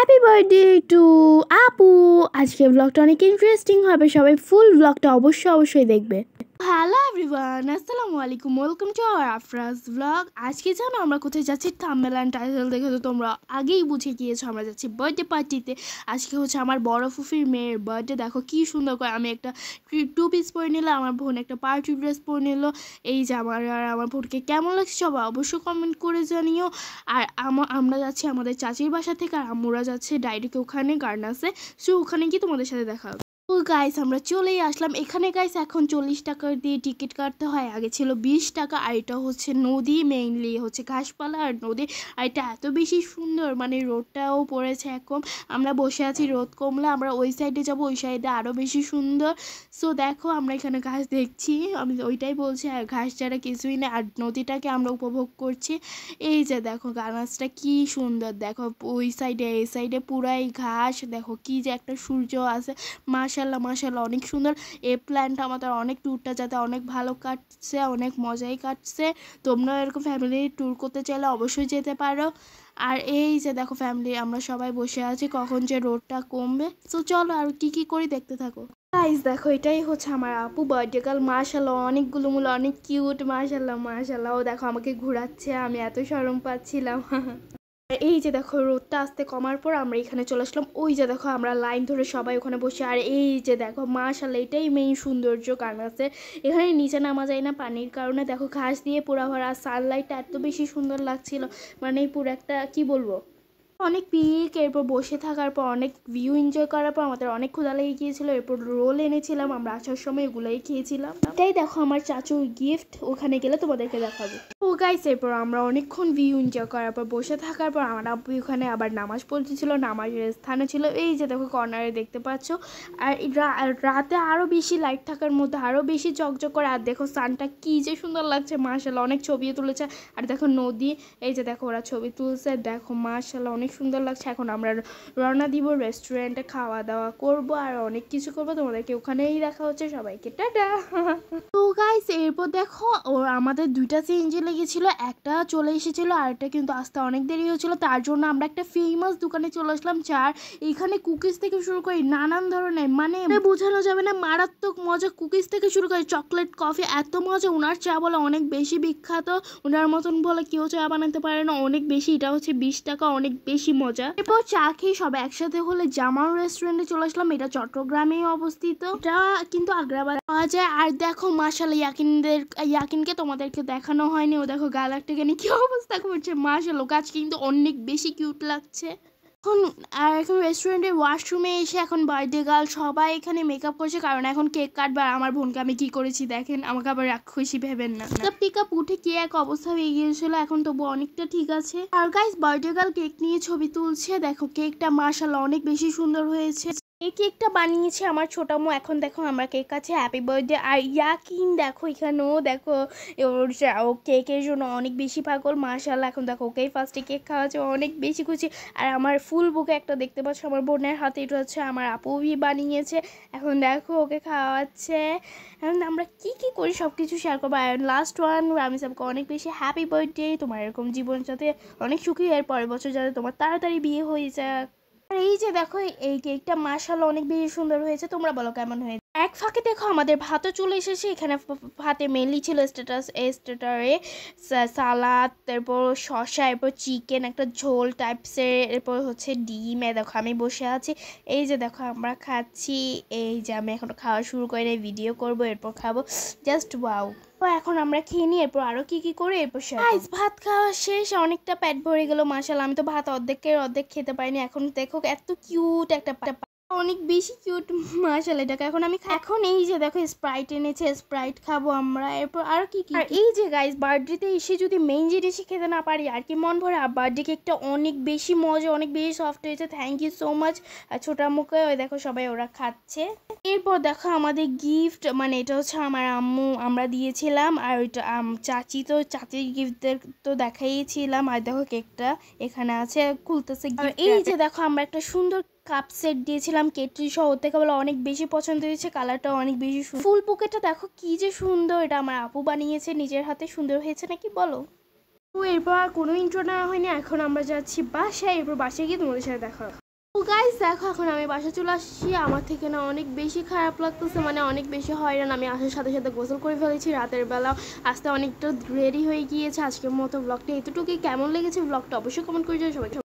Happy birthday to আপু। আজকে ব্লগটা অনেক ইন্টারেস্টিং হবে, সবাই ফুল ব্লগটা অবশ্যই দেখবে। হ্যালো এভরিওয়ান, আসসালামু আলাইকুম, welcome to our Afraz blog. আজকে জানো আমরা কোথায় যাচ্ছি? থাম্বনেল অ্যান্ড টাইটেল দেখে তো তোমরা আগেই বুঝে গিয়েছো আমরা যাচ্ছি বার্থডে পার্টিতে। আজকে হচ্ছে আমার বড় ফুফির মেয়ের বার্থডে। দেখো কি সুন্দর করে আমি একটা 2 পিস পরে নিলাম, আমার বোন একটা পার্টি ড্রেস পরে নিল। এই যে আমার বোনকে কেমন লাগছে সবাই অবশ্যই কমেন্ট করে জানিও। আর আমরা যাচ্ছি আমাদের চাচির বাসা থেকে, আর আম্মুরা যাচ্ছে ডাইরেক্ট ওখানে গার্নাসে। সো ওখানে গিয়ে তোমাদের সাথে দেখা হবে। তো গাইস আমরা চলেই আসলাম এখানে। গাইস এখন 40 টাকা দিয়ে টিকিট কাটতে হয়, আগে ছিল 20 টাকা। আর এটা হচ্ছে নদী, মেইনলি হচ্ছে ঘাসপালা আর নদী। আর এটা এত বেশি সুন্দর, মানে রোদটাও পড়েছে এখন। আমরা বসে আছি, রোদ কমলে আমরা ওই সাইডে যাব, ওই সাইডে আরও বেশি সুন্দর। সো দেখো আমরা এখানে ঘাস দেখছি, আমি ওইটাই বলছি, আর ঘাস ছাড়া কিছুই না। আর নদীটাকে আমরা উপভোগ করছি। এই যে দেখো গাছটা কি সুন্দর, দেখো ওই সাইডে এই সাইডে পুরাই ঘাস। দেখো কি যে একটা সূর্য আছে, মাশাল্লাহ অনেক সুন্দর। এই প্ল্যানটা আমাদের অনেক ট্যুরটা যাতে অনেক ভালো কাটছে, অনেক মজাই কাটছে। তোমরা এরকম ফ্যামিলি ট্যুর করতে চাইলে অবশ্যই যেতে পারো। আর এই যে দেখো ফ্যামিলি আমরা সবাই বসে আছি, কখন যে রোডটা কমবে। তো চলো আর কি করি দেখতে থাকো। গাইস দেখো এটাই হচ্ছে আমার আপু বার্থডে গার্ল, মাশাল্লাহ অনেকগুলো মূল অনেক কিউট, মাশাল্লাহ। ও দেখো আমাকে ঘোরাচ্ছে, আমি এত শরম পাচ্ছিলাম। এই যে দেখো রোদটা আসতে কমার পর আমরা এখানে চলে আসলাম। ওই যে দেখো আমরা লাইন ধরে সবাই ওখানে বসে। আর এই যে দেখো মাশাল্লাহ এটাই মেইন সৌন্দর্য গার্নাসের। এখানে নিচে নামা যায় না পানির কারণে। দেখো ঘাস দিয়ে পুরা ভরা, সানলাইটটা এত বেশি সুন্দর লাগছিল, মানে পুরো একটা কি বলবো অনেক পিক। এরপর বসে থাকার পর অনেক ভিউ এনজয় করার পর আমাদের অনেক ক্ষুধা লেগে গিয়েছিল। এরপর রোল এনেছিলাম, আমরা আসার সময় এগুলোই খেয়েছিলাম। এটাই দেখো আমার চাচুর গিফট, ওখানে গেলে তোমাদেরকে দেখাবো। ও গাইস এরপর আমরা অনেকক্ষণ ভিউ এনজয় করার পর বসে থাকার পর আমার আব্বু ওখানে আবার নামাজ পড়তেছিল, নামাজের স্থানে ছিল। এই যে দেখো কর্নারে দেখতে পাচ্ছ। আর রাতে আরও বেশি লাইট থাকার মধ্যে আরও বেশি চকচক করে। আর দেখো সানটা কি যে সুন্দর লাগছে, মাশাল্লাহ অনেক ছবিও তুলেছে। আর দেখো নদী, এই যে দেখো ওরা ছবি তুলছে, দেখো মাশাল্লাহ অনেক সুন্দর লাগছে। এখন আমরা রওনা দিব, রেস্টুরেন্টে খাওয়া দাওয়া করব আর অনেক কিছু করবো। তোমাদেরকে ওখানেই দেখা হচ্ছে, সবাইকে টাটা। তো গাইস এরপর দেখো আমাদের 2টা চেঞ্জে লেগেছিল, একটা চলে এসেছিলো আর একটা কিন্তু আসতে অনেক দেরি হয়েছিল। তার জন্য আমরা একটা ফেমাস দোকানে চলে আসলাম, যার এখানে কুকিজ থেকে শুরু করে নানান ধরনের, মানে বোঝানো যাবে না, মারাত্মক মজা। কুকিজ থেকে শুরু করে চকলেট, কফি, এত মজা। ওনার চা বলে অনেক বেশি বিখ্যাত, ওনার মতন বলে কেউ চা বানাতে পারে না, অনেক বেশি। এটা হচ্ছে 20 টাকা, অনেক বেশি মজা। এরপর চা খেয়ে সবাই একসাথে হলে জামাল রেস্টুরেন্টে চলে আসলাম। এটা চট্টগ্রামেই অবস্থিত, এটা কিন্তু আগ্রাবাদ পাওয়া যায়। আর দেখো মাশাআল্লাহ ইয়াকিনকে তোমাদেরকে দেখানো হয়নি, ও দেখো গালাকটাকে নিয়ে কি অবস্থা করছে। মাশাআল্লাহ গাছ কিন্তু অনেক বেশি কিউট লাগছে। এখন রেস্টুরেন্টের ওয়াশরুমে এসে এখন বার্থডে গার্ল সবাই এখানে মেকআপ করছে, কারণ এখন কেক কাটবে। আর আমার বোনকে আমি কি করেছি দেখেন, আমাকে আবার খুশি ভেবেন না। টিকা উঠে কি এক অবস্থা হয়ে গিয়েছিল, এখন তবু অনেকটা ঠিক আছে। আর গাইস বার্থডে গার্ল কেক নিয়ে ছবি তুলছে, দেখো কেকটা মাশাআল্লাহ অনেক বেশি সুন্দর হয়েছে। এই কেকটা বানিয়েছে আমার ছোটামো। এখন দেখো আমরা কেক আছে, হ্যাপি বার্থডে। আর ইয়াকিন দেখো এখানেও দেখো ও কেকের জন্য অনেক বেশি পাগল, মাশাআল্লাহ। এখন দেখো ওকেই ফার্স্টে কেক খাওয়াচ্ছে, অনেক বেশি খুশি। আর আমার ফুল বুকে একটা দেখতে পাচ্ছ আমার বোনের হাতে, এটা হচ্ছে আমার আপুই বানিয়েছে। এখন দেখো ওকে খাওয়াচ্ছে। এখন আমরা কি করি সব কিছু শেয়ার করবো। আর লাস্ট ওয়ান, আমি সবকে অনেক বেশি হ্যাপি বার্থডে, তোমার এরকম জীবন যাতে অনেক সুখী, এর পরের বছর যাতে তোমার তাড়াতাড়ি বিয়ে হয়ে যাক। আর এই যে দেখো এই কেকটা মাশাআল্লাহ অনেক বেশি সুন্দর হয়েছে, তোমরা বলো কেমন হয়েছে। এক ফাঁকে দেখো আমাদের ভাতও চলে এসেছে। এখানে ভাতে মেনলি ছিল স্টার্টারে সালাদ, তারপর শসা, এরপর চিকেন একটা ঝোল টাইপসের, এরপর হচ্ছে ডিম। দেখো আমি বসে আছি, এই যে দেখো আমরা খাচ্ছি। এই যে আমি এখন খাওয়া শুরু করে ভিডিও করব, এরপর খাবো, জাস্ট ওয়াও। তো এখন আমরা খেয়ে নিই, এরপর আরো কি করে এরপর ভাত খাওয়া শেষ, অনেকটা পেট ভরে গেল মাশাআল্লাহ। আমি তো ভাত অর্ধেক খেতে পারিনি। এখন দেখো এত কিউট একটা অনেক বেশি কিউট মাশাআল্লাহ এটাকে। এখন এই যে দেখো স্প্রাইট এনেছে, স্প্রাইট খাবো আমরা, এরপর আর কি। আর এই যে গাইস বার্থডেতে এসে যদি মেইন জিনিসই খেতে না পারি আর কি মন ভরে। আর বার্থডে কেকটা অনেক বেশি মজা, অনেক বেশি সফট হয়েছে, থ্যাংক ইউ সো মাচ। আর ছোটা মুখে ওই দেখো সবাই ওরা খাচ্ছে। এরপর দেখো আমাদের গিফট, মানে এটা হচ্ছে আমার আম্মু আমরা দিয়েছিলাম। আর ওইটা চাচির গিফটদের তো দেখাইছিলাম। আর দেখো কেকটা এখানে আছে, খুলতেছে। এই যে দেখো আমরা একটা সুন্দর কাপ সেট দিয়েছিলাম কেটলি সহ, থেকে বলে অনেক বেশি পছন্দ হয়েছে, কালারটা অনেক বেশি সুন্দর। ফুল বুকেটা দেখো কি যে সুন্দর, এটা আমার আপু বানিয়েছে নিজের হাতে, সুন্দর হয়েছে নাকি বলো। তো এরপর আর কোনো ইন্ট্রো নেওয়া হয়নি, এখন আমরা যাচ্ছি বাসায়। এরপর বাসায় গিয়ে তোমাদের সাথে দেখা। তো গাইস দেখো এখন আমি বাসা চলে আসছি। আমার থেকে না অনেক বেশি খারাপ লাগতেছে, মানে অনেক বেশি হয়রান। আমি আসার সাথে সাথে গোসল করে ফেলেছি রাতের বেলা, আসতে অনেকটা দেরি হয়ে গিয়েছে। আজকের মতো ব্লগটা এতটুকুই। কেমন লেগেছে ব্লগটা অবশ্যই কমেন্ট করে যাও সবাই।